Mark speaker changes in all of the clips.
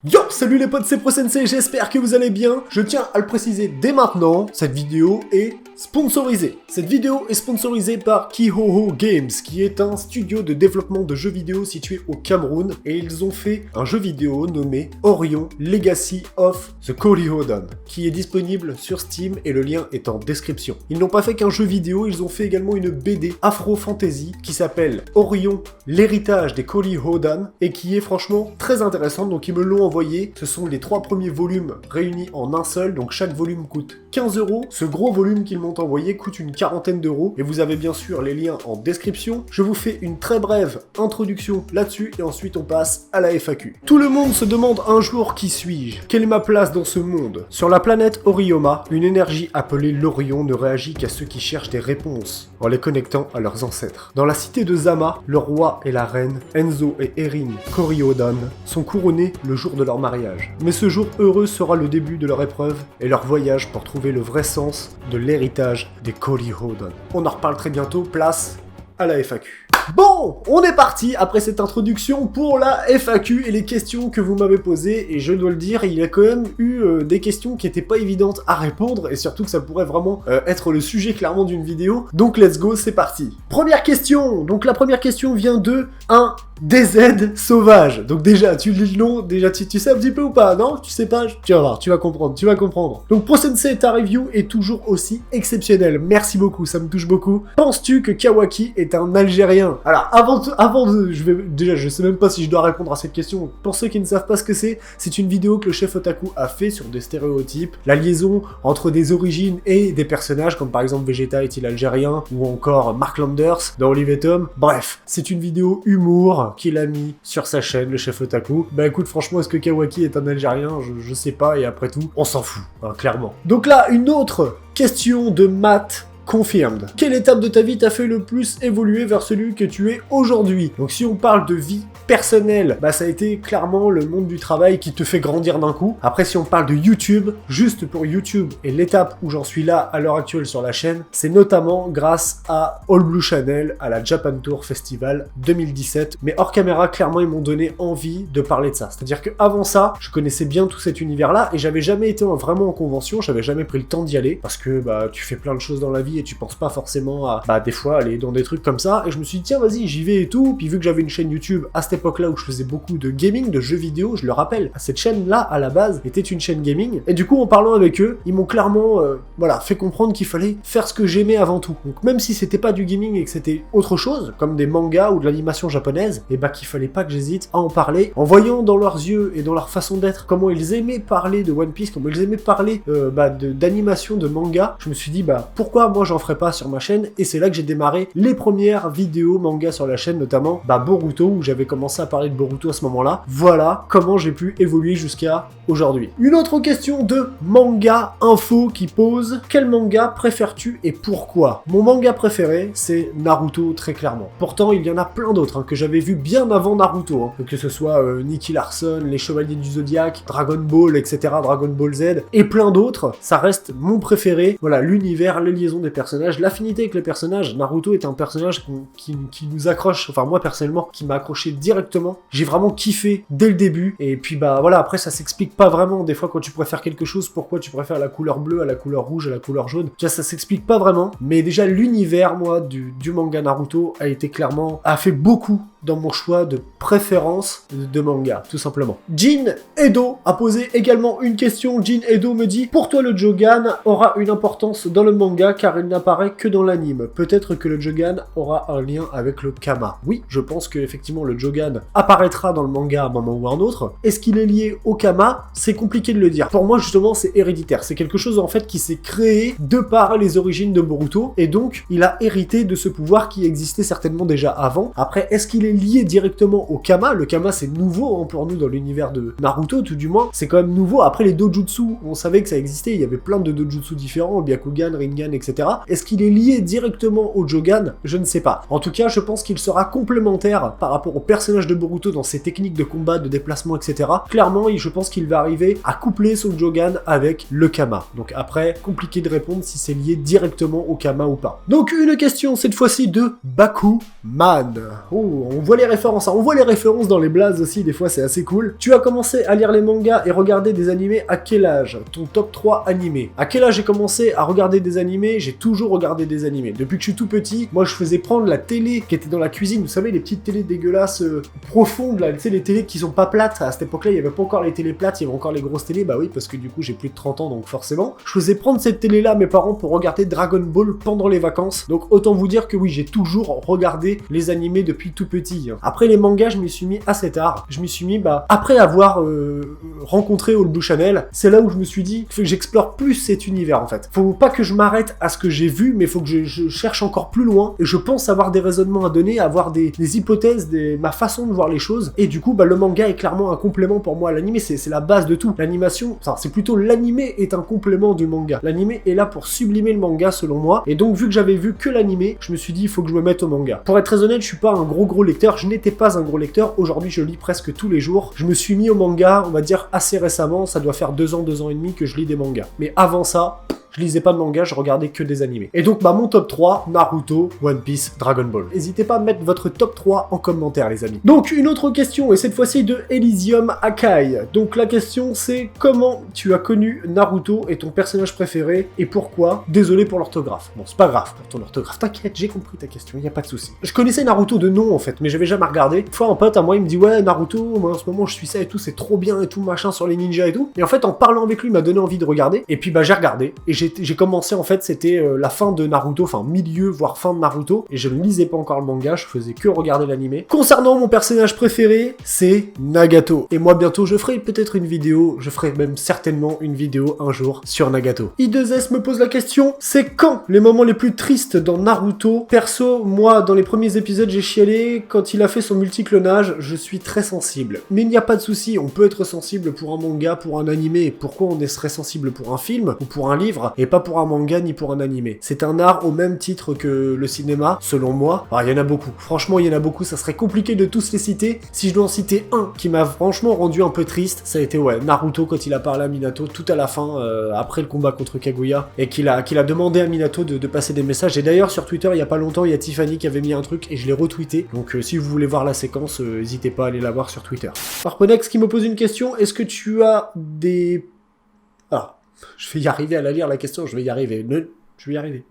Speaker 1: Yo, salut les potes, c'est ProSensei, j'espère que vous allez bien. Je tiens à le préciser dès maintenant, cette vidéo est sponsorisée. Cette vidéo est sponsorisée par Kihoho Games, qui est un studio de développement de jeux vidéo situé au Cameroun, et ils ont fait un jeu vidéo nommé Orion Legacy of the Kolihodon, qui est disponible sur Steam et le lien est en description. Ils n'ont pas fait qu'un jeu vidéo, ils ont fait également une BD Afro-Fantasy qui s'appelle Orion, l'héritage des Kolihodon, et qui est franchement très intéressante, donc ils me l'ont envoyé. Ce sont les 3 premiers volumes réunis en un seul, donc chaque volume coûte 15 €. Ce gros volume qu'ils m'ont envoyé coûte une quarantaine d'euros, et vous avez bien sûr les liens en description. Je vous fais une très brève introduction là-dessus, et ensuite on passe à la FAQ. Tout le monde se demande un jour qui suis-je? Quelle est ma place dans ce monde? Sur la planète Orioma, une énergie appelée l'Orion ne réagit qu'à ceux qui cherchent des réponses, en les connectant à leurs ancêtres. Dans la cité de Zama, le roi et la reine, Enzo et Erin Kolihodon, sont couronnés le jour de leur mariage. Mais ce jour heureux sera le début de leur épreuve et leur voyage pour trouver le vrai sens de l'héritage des Kolihodon. On en reparle très bientôt, place à la FAQ. Bon, on est parti après cette introduction pour la FAQ et les questions que vous m'avez posées, et je dois le dire, il y a quand même eu des questions qui étaient pas évidentes à répondre, et surtout que ça pourrait vraiment être le sujet clairement d'une vidéo, donc let's go, c'est parti. Première question, donc la première question vient de un DZ sauvage. Donc déjà, tu lis le nom, déjà tu sais un petit peu ou pas, non? Tu sais pas? Tu vas voir, tu vas comprendre. Donc ProSensei, ta review est toujours aussi exceptionnelle, merci beaucoup, ça me touche beaucoup. Penses-tu que Kawaki est un Algérien? Alors, je sais même pas si je dois répondre à cette question. Pour ceux qui ne savent pas ce que c'est une vidéo que le chef Otaku a fait sur des stéréotypes, la liaison entre des origines et des personnages, comme par exemple Vegeta est-il algérien, ou encore Mark Landers dans Olive et Tom. Bref, c'est une vidéo humour qu'il a mis sur sa chaîne, le chef Otaku. Bah écoute, franchement, est-ce que Kawaki est un Algérien? Je sais pas, et après tout, on s'en fout, hein, clairement. Donc là, une autre question de maths. Confirmed. Quelle étape de ta vie t'a fait le plus évoluer vers celui que tu es aujourd'hui? Donc si on parle de vie personnelle, bah ça a été clairement le monde du travail qui te fait grandir d'un coup. Après si on parle de YouTube, juste pour YouTube et l'étape où j'en suis là à l'heure actuelle sur la chaîne, c'est notamment grâce à All Blue Channel, à la Japan Tour Festival 2017. Mais hors caméra, clairement ils m'ont donné envie de parler de ça. C'est-à-dire qu'avant ça, je connaissais bien tout cet univers-là et j'avais jamais été vraiment en convention, j'avais jamais pris le temps d'y aller parce que bah tu fais plein de choses dans la vie et tu penses pas forcément à des fois aller dans des trucs comme ça, et je me suis dit tiens vas-y j'y vais et tout, puis vu que j'avais une chaîne YouTube à cette époque là où je faisais beaucoup de gaming, de jeux vidéo, je le rappelle, cette chaîne là à la base était une chaîne gaming, et du coup en parlant avec eux, ils m'ont clairement fait comprendre qu'il fallait faire ce que j'aimais avant tout, donc même si c'était pas du gaming et que c'était autre chose, comme des mangas ou de l'animation japonaise, et bah qu'il fallait pas que j'hésite à en parler, en voyant dans leurs yeux et dans leur façon d'être comment ils aimaient parler de One Piece, comment ils aimaient parler d'animation, de manga, je me suis dit bah pourquoi moi j'en ferai pas sur ma chaîne, et c'est là que j'ai démarré les premières vidéos manga sur la chaîne, notamment Boruto, où j'avais commencé à parler de Boruto à ce moment-là. Voilà comment j'ai pu évoluer jusqu'à aujourd'hui. Une autre question de manga info qui pose: quel manga préfères-tu et pourquoi? Mon manga préféré c'est Naruto, très clairement. Pourtant il y en a plein d'autres que j'avais vu bien avant Naruto, que ce soit Nicky Larson, les Chevaliers du Zodiaque, Dragon Ball, etc., Dragon Ball Z, et plein d'autres. Ça reste mon préféré. Voilà, l'univers, les liaisons des personnages, l'affinité avec les personnages. Naruto est un personnage qui nous accroche, enfin moi personnellement, qui m'a accroché directement. J'ai vraiment kiffé dès le début, et puis voilà, après ça s'explique pas vraiment. Des fois quand tu préfères quelque chose, pourquoi tu préfères la couleur bleue à la couleur rouge à la couleur jaune, ça s'explique pas vraiment, mais déjà l'univers, moi, du manga Naruto a fait beaucoup dans mon choix de préférence de manga, tout simplement. Jin Edo a posé également une question. Jin Edo me dit: pour toi le Jogan aura une importance dans le manga car il n'apparaît que dans l'anime. Peut-être que le Jogan aura un lien avec le Kama. Oui, je pense que effectivement le Jogan apparaîtra dans le manga à un moment ou à un autre. Est-ce qu'il est lié au Kama? C'est compliqué de le dire. Pour moi justement c'est héréditaire. C'est quelque chose en fait qui s'est créé de par les origines de Boruto, et donc il a hérité de ce pouvoir qui existait certainement déjà avant. Après, est-ce qu'il est lié directement au Kama? Le Kama c'est nouveau pour nous dans l'univers de Naruto, tout du moins c'est quand même nouveau. Après les dojutsu, on savait que ça existait, il y avait plein de dojutsu différents, Byakugan, Rinnegan, etc. Est-ce qu'il est lié directement au Jogan? Je ne sais pas. En tout cas je pense qu'il sera complémentaire par rapport au personnage de Boruto dans ses techniques de combat, de déplacement, etc. Clairement je pense qu'il va arriver à coupler son Jogan avec le Kama. Donc après, compliqué de répondre si c'est lié directement au Kama ou pas. Donc une question cette fois-ci de Bakuman. Oh, on voit les références, hein, on voit les références dans les blazes aussi, des fois c'est assez cool. Tu as commencé à lire les mangas et regarder des animés à quel âge? Ton top 3 animés. À quel âge j'ai commencé à regarder des animés? J'ai toujours regardé des animés. Depuis que je suis tout petit, moi je faisais prendre la télé qui était dans la cuisine, vous savez les petites télés dégueulasses profondes là, tu sais les télés qui sont pas plates. À cette époque-là, il y avait pas encore les télés plates, il y avait encore les grosses télés, bah oui parce que du coup j'ai plus de 30 ans donc forcément. Je faisais prendre cette télé là à mes parents pour regarder Dragon Ball pendant les vacances. Donc autant vous dire que oui, j'ai toujours regardé les animés depuis tout petit. Après les mangas, je m'y suis mis assez tard. Je m'y suis mis après avoir rencontré All Blue Channel, c'est là où je me suis dit faut que j'explore plus cet univers en fait. Faut pas que je m'arrête à ce que j'ai vu, mais faut que je cherche encore plus loin. Et je pense avoir des raisonnements à donner, avoir des hypothèses, ma façon de voir les choses. Et du coup, le manga est clairement un complément pour moi à l'animé. C'est la base de tout. L'animation, enfin c'est plutôt l'animé est un complément du manga. L'animé est là pour sublimer le manga selon moi. Et donc vu que j'avais vu que l'animé, je me suis dit il faut que je me mette au manga. Pour être très honnête, je suis pas un gros lecteur. Je n'étais pas un gros lecteur. Aujourd'hui, je lis presque tous les jours. Je me suis mis au manga, on va dire assez récemment. Ça doit faire 2 ans et demi que je lis des mangas. Mais avant ça, je lisais pas de manga, je regardais que des animés. Et donc mon top 3, Naruto, One Piece, Dragon Ball. N'hésitez pas à mettre votre top 3 en commentaire les amis. Donc une autre question, et cette fois-ci de Elysium Akai. Donc la question c'est comment tu as connu Naruto et ton personnage préféré et pourquoi? Désolé pour l'orthographe. Bon c'est pas grave pour ton orthographe, t'inquiète, j'ai compris ta question, y a pas de souci. Je connaissais Naruto de nom en fait, mais j'avais jamais regardé. Une fois un pote à moi il me dit ouais Naruto, moi en ce moment je suis ça et tout, c'est trop bien et tout machin sur les ninjas et tout. Et en fait en parlant avec lui il m'a donné envie de regarder. Et puis j'ai regardé et j'ai commencé en fait, c'était la fin de Naruto, enfin milieu voire fin de Naruto, et je ne lisais pas encore le manga, je faisais que regarder l'animé. Concernant mon personnage préféré, c'est Nagato. Et moi bientôt je ferai peut-être une vidéo, je ferai même certainement une vidéo un jour sur Nagato. I2S me pose la question, c'est quand les moments les plus tristes dans Naruto? Perso, moi dans les premiers épisodes j'ai chialé, quand il a fait son multiclonage, je suis très sensible. Mais il n'y a pas de souci, on peut être sensible pour un manga, pour un animé, et pourquoi on serait sensible pour un film ou pour un livre et pas pour un manga ni pour un animé. C'est un art au même titre que le cinéma, selon moi. Alors il y en a beaucoup, franchement il y en a beaucoup, ça serait compliqué de tous les citer. Si je dois en citer un qui m'a franchement rendu un peu triste, ça a été Naruto quand il a parlé à Minato tout à la fin, après le combat contre Kaguya, et qu'il a demandé à Minato de passer des messages. Et d'ailleurs sur Twitter il y a pas longtemps, il y a Tiffany qui avait mis un truc et je l'ai retweeté, donc si vous voulez voir la séquence, n'hésitez pas à aller la voir sur Twitter. Arponex qui me pose une question, est-ce que tu as des... Je vais y arriver à la lire la question, je vais y arriver. Je vais y arriver.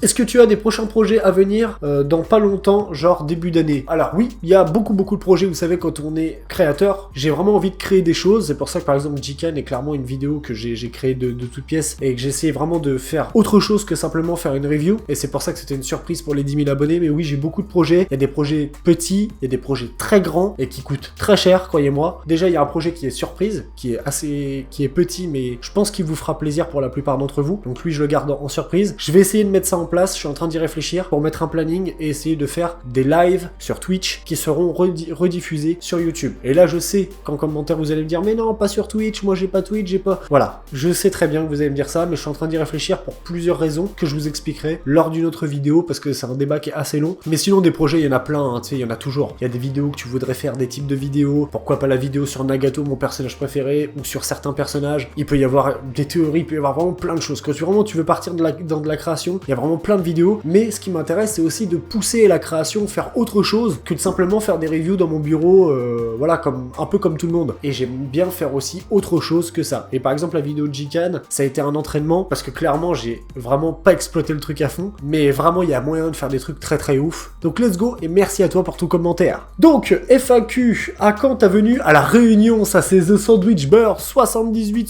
Speaker 1: Est-ce que tu as des prochains projets à venir dans pas longtemps, genre début d'année? Alors oui, il y a beaucoup de projets, vous savez, quand on est créateur, j'ai vraiment envie de créer des choses, c'est pour ça que par exemple Jikan est clairement une vidéo que j'ai créée de toutes pièces et que j'ai essayé vraiment de faire autre chose que simplement faire une review, et c'est pour ça que c'était une surprise pour les 10 000 abonnés, mais oui, j'ai beaucoup de projets, il y a des projets petits, il y a des projets très grands et qui coûtent très cher, croyez-moi. Déjà, il y a un projet qui est surprise, qui est petit, mais je pense qu'il vous fera plaisir pour la plupart d'entre vous, donc lui je le garde en surprise. Je vais essayer de mettre ça en place, je suis en train d'y réfléchir pour mettre un planning et essayer de faire des lives sur Twitch qui seront rediffusés sur YouTube. Et là je sais qu'en commentaire vous allez me dire mais non pas sur Twitch, moi j'ai pas Twitch, j'ai pas... Voilà, je sais très bien que vous allez me dire ça, mais je suis en train d'y réfléchir pour plusieurs raisons que je vous expliquerai lors d'une autre vidéo parce que c'est un débat qui est assez long. Mais sinon des projets il y en a plein, hein, tu sais, il y en a toujours. Il y a des vidéos que tu voudrais faire, des types de vidéos, pourquoi pas la vidéo sur Nagato, mon personnage préféré, ou sur certains personnages. Il peut y avoir des théories, il peut y avoir vraiment plein de choses. Quand tu veux partir dans de la création, il y a vraiment plein de vidéos, mais ce qui m'intéresse c'est aussi de pousser la création, faire autre chose que de simplement faire des reviews dans mon bureau, voilà, un peu comme tout le monde. Et j'aime bien faire aussi autre chose que ça. Et par exemple la vidéo de Jikan, ça a été un entraînement parce que clairement j'ai vraiment pas exploité le truc à fond, mais vraiment il y a moyen de faire des trucs très ouf. Donc let's go et merci à toi pour ton commentaire. Donc FAQ, à quand ta venue à la Réunion? Ça c'est The Sandwich Beurre 78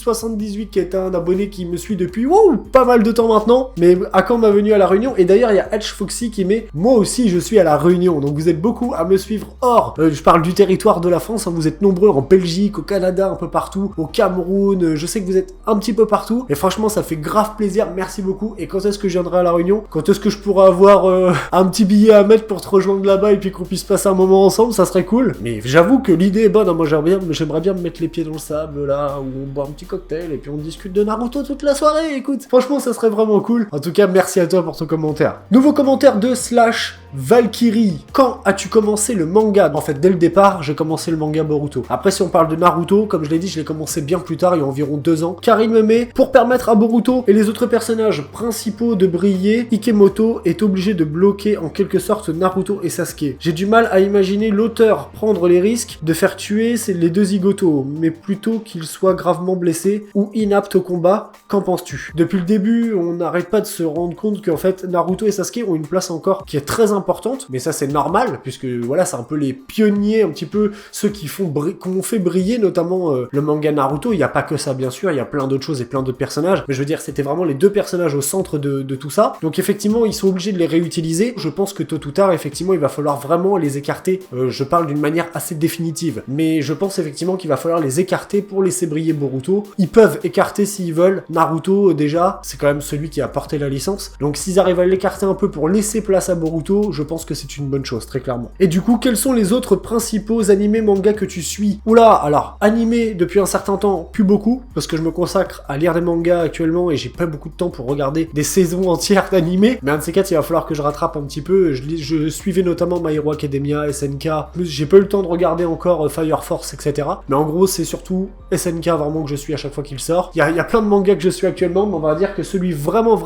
Speaker 1: qui est un abonné qui me suit depuis pas mal de temps maintenant, mais à quand ma venue à la Réunion? Et d'ailleurs il y a Edge Foxy qui met moi aussi je suis à la Réunion, donc vous êtes beaucoup à me suivre hors, je parle du territoire de la France, hein, vous êtes nombreux en Belgique, au Canada, un peu partout, au Cameroun, je sais que vous êtes un petit peu partout, et franchement ça fait grave plaisir, merci beaucoup. Et quand est-ce que je viendrai à la Réunion? Quand est-ce que je pourrai avoir un petit billet à mettre pour te rejoindre là-bas et puis qu'on puisse passer un moment ensemble? Ça serait cool. Mais j'avoue que l'idée est bonne, hein, moi j'aimerais bien me mettre les pieds dans le sable là, où on boit un petit cocktail et puis on discute de Naruto toute la soirée, écoute, franchement ça serait vraiment cool. En tout cas merci à toi pour ton commentaire. Nouveau commentaire de Valkyrie, quand as-tu commencé le manga? En fait, dès le départ, j'ai commencé le manga Boruto. Après, si on parle de Naruto, comme je l'ai dit, je l'ai commencé bien plus tard, il y a environ 2 ans, car il me met, pour permettre à Boruto et les autres personnages principaux de briller, Ikemoto est obligé de bloquer en quelque sorte Naruto et Sasuke. J'ai du mal à imaginer l'auteur prendre les risques de faire tuer les deux zigotos, mais plutôt qu'ils soient gravement blessés ou inaptes au combat. Qu'en penses-tu? Depuis le début, on n'arrête pas de se rendre compte qu'en fait, Naruto et Sasuke ont une place encore qui est très importante, mais ça c'est normal, puisque voilà, c'est un peu les pionniers, un petit peu ceux qui ont fait briller notamment le manga Naruto. Il n'y a pas que ça, bien sûr, il y a plein d'autres choses et plein d'autres personnages, mais je veux dire, c'était vraiment les deux personnages au centre de tout ça. Donc effectivement, ils sont obligés de les réutiliser. Je pense que tôt ou tard, effectivement, il va falloir vraiment les écarter. Je parle d'une manière assez définitive, mais je pense effectivement qu'il va falloir les écarter pour laisser briller Boruto. Ils peuvent écarter s'ils veulent. Naruto, déjà, c'est quand même celui qui a porté la licence. Donc s'ils arrivent à l'écarter un peu pour laisser place à Boruto, je pense que c'est une bonne chose, très clairement. Et du coup, quels sont les autres principaux animés manga que tu suis? Oula, alors, animés depuis un certain temps, plus beaucoup, parce que je me consacre à lire des mangas actuellement et j'ai pas beaucoup de temps pour regarder des saisons entières d'animés. Mais un de ces quatre, il va falloir que je rattrape un petit peu. Je suivais notamment My Hero Academia, SNK, plus j'ai pas eu le temps de regarder encore Fire Force, etc. Mais en gros, c'est surtout SNK vraiment que je suis à chaque fois qu'il sort. Il y a plein de mangas que je suis actuellement, mais on va dire que celui vraiment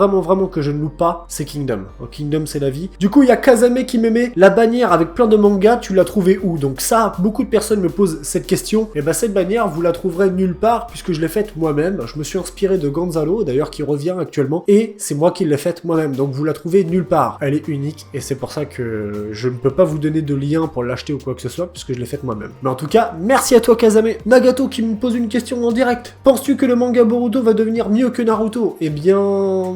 Speaker 1: que je ne loupe pas, c'est Kingdom. Donc, Kingdom, c'est la vie. Du coup, il y a Kazame qui me met la bannière avec plein de mangas, tu l'as trouvé où? Donc ça, beaucoup de personnes me posent cette question. Et bah cette bannière, vous la trouverez nulle part puisque je l'ai faite moi-même. Je me suis inspiré de Gonzalo, d'ailleurs qui revient actuellement, et c'est moi qui l'ai faite moi-même. Donc vous la trouvez nulle part. Elle est unique et c'est pour ça que je ne peux pas vous donner de lien pour l'acheter ou quoi que ce soit puisque je l'ai faite moi-même. Mais en tout cas, merci à toi Kazame. Nagato qui me pose une question en direct. Penses-tu que le manga Boruto va devenir mieux que Naruto? Eh bien...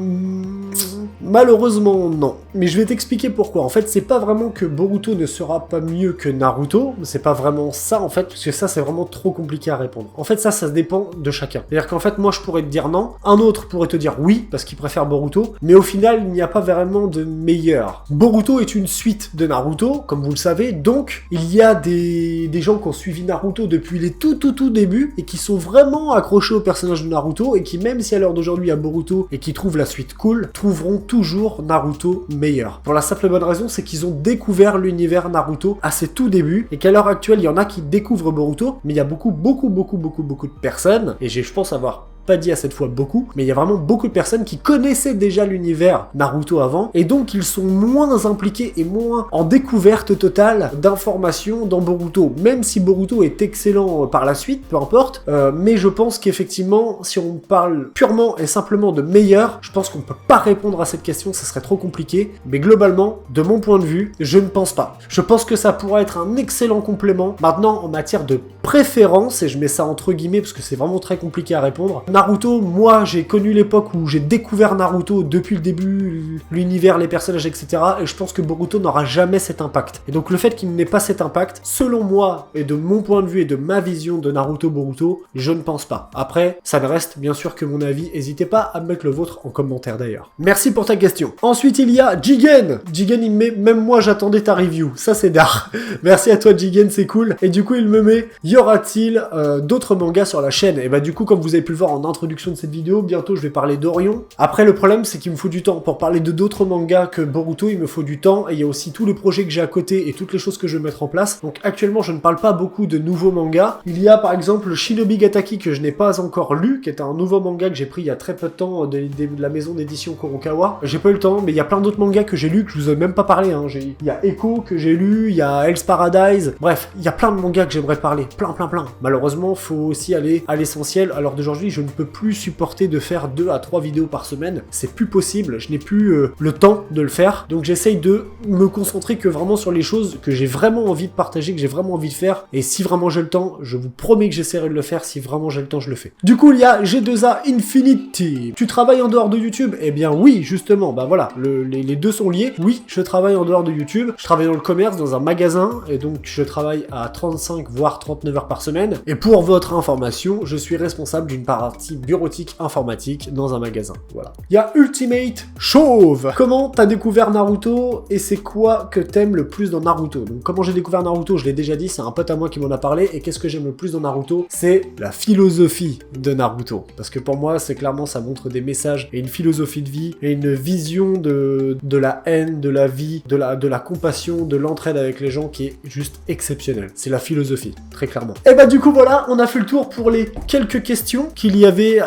Speaker 1: malheureusement, non. Mais je vais t'expliquer pourquoi. En fait, c'est pas vraiment que Boruto ne sera pas mieux que Naruto. C'est pas vraiment ça, en fait, parce que ça, c'est vraiment trop compliqué à répondre. En fait, ça dépend de chacun. C'est-à-dire qu'en fait, moi, je pourrais te dire non. Un autre pourrait te dire oui, parce qu'il préfère Boruto. Mais au final, il n'y a pas vraiment de meilleur. Boruto est une suite de Naruto, comme vous le savez. Donc, il y a des gens qui ont suivi Naruto depuis les tout débuts et qui sont vraiment accrochés au personnage de Naruto et qui, même si à l'heure d'aujourd'hui, il y a Boruto et qui trouvent la suite cool, trouveront toujours Naruto meilleur. Pour la simple et bonne raison, c'est qu'ils ont découvert l'univers Naruto à ses tout débuts et qu'à l'heure actuelle, il y en a qui découvrent Boruto, mais il y a beaucoup de personnes, et je pense avoir pas dit à cette fois beaucoup, mais il y a vraiment beaucoup de personnes qui connaissaient déjà l'univers Naruto avant, et donc ils sont moins impliqués et moins en découverte totale d'informations dans Boruto, même si Boruto est excellent par la suite, peu importe, mais je pense qu'effectivement, si on parle purement et simplement de meilleur, je pense qu'on peut pas répondre à cette question, ça serait trop compliqué, mais globalement, de mon point de vue, je ne pense pas. Je pense que ça pourrait être un excellent complément. Maintenant, en matière de préférence, et je mets ça entre guillemets parce que c'est vraiment très compliqué à répondre, Naruto, moi j'ai connu l'époque où j'ai découvert Naruto depuis le début, l'univers, les personnages, etc. Et je pense que Boruto n'aura jamais cet impact. Et donc le fait qu'il n'ait pas cet impact, selon moi, et de mon point de vue et de ma vision de Naruto Boruto, je ne pense pas. Après, ça ne reste bien sûr que mon avis, n'hésitez pas à mettre le vôtre en commentaire d'ailleurs. Merci pour ta question. Ensuite il y a Jigen. Jigen il me met, même moi j'attendais ta review, ça c'est d'art. Merci à toi Jigen, c'est cool. Et du coup il me met, y aura-t-il d'autres mangas sur la chaîne? Et bah du coup comme vous avez pu le voir en introduction de cette vidéo, bientôt je vais parler d'Orion. Après le problème c'est qu'il me faut du temps. Pour parler de d'autres mangas que Boruto, il me faut du temps, et il y a aussi tout le projet que j'ai à côté et toutes les choses que je vais mettre en place. Donc actuellement je ne parle pas beaucoup de nouveaux mangas. Il y a par exemple Shinobi Gataki que je n'ai pas encore lu, qui est un nouveau manga que j'ai pris il y a très peu de temps de la maison d'édition Kurokawa. J'ai pas eu le temps, mais il y a plein d'autres mangas que j'ai lus que je vous ai même pas parlé, hein. Il y a Echo que j'ai lu, il y a Hell's Paradise, bref, il y a plein de mangas que j'aimerais parler, plein. Malheureusement, faut aussi aller à l'essentiel. À l'heure d'aujourd'hui, je ne peux plus supporter de faire 2 à 3 vidéos par semaine, c'est plus possible, je n'ai plus le temps de le faire, donc j'essaye de me concentrer que vraiment sur les choses que j'ai vraiment envie de partager, que j'ai vraiment envie de faire, et si vraiment j'ai le temps, je vous promets que j'essaierai de le faire, si vraiment j'ai le temps, je le fais. Du coup, il y a G2A Infinity. Tu travailles en dehors de YouTube? Eh bien oui, justement, bah voilà, les deux sont liés. Oui, je travaille en dehors de YouTube, je travaille dans le commerce, dans un magasin, et donc je travaille à 35 voire 39 heures par semaine, et pour votre information, je suis responsable d'une partie partie bureautique informatique dans un magasin. Voilà. Il y a Ultimate Chauve. Comment t'as découvert Naruto et c'est quoi que t'aimes le plus dans Naruto? Donc comment j'ai découvert Naruto, je l'ai déjà dit, c'est un pote à moi qui m'en a parlé. Et qu'est-ce que j'aime le plus dans Naruto? C'est la philosophie de Naruto. Parce que pour moi, c'est clairement, ça montre des messages et une philosophie de vie et une vision de la haine, de la vie, de la compassion, de l'entraide avec les gens qui est juste exceptionnelle. C'est la philosophie, très clairement. Et bah du coup voilà, on a fait le tour pour les quelques questions qu'il y avait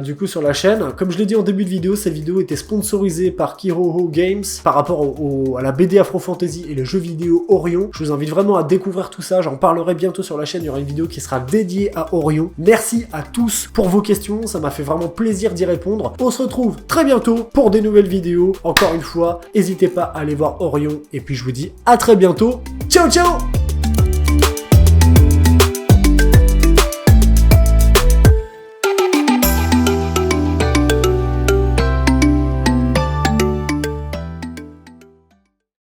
Speaker 1: du coup sur la chaîne. Comme je l'ai dit en début de vidéo, cette vidéo était sponsorisée par Kihoho Games par rapport à la BD Afro Fantasy et le jeu vidéo Orion. Je vous invite vraiment à découvrir tout ça, j'en parlerai bientôt sur la chaîne, il y aura une vidéo qui sera dédiée à Orion. Merci à tous pour vos questions, ça m'a fait vraiment plaisir d'y répondre. On se retrouve très bientôt pour des nouvelles vidéos. Encore une fois, n'hésitez pas à aller voir Orion et puis je vous dis à très bientôt. Ciao ciao!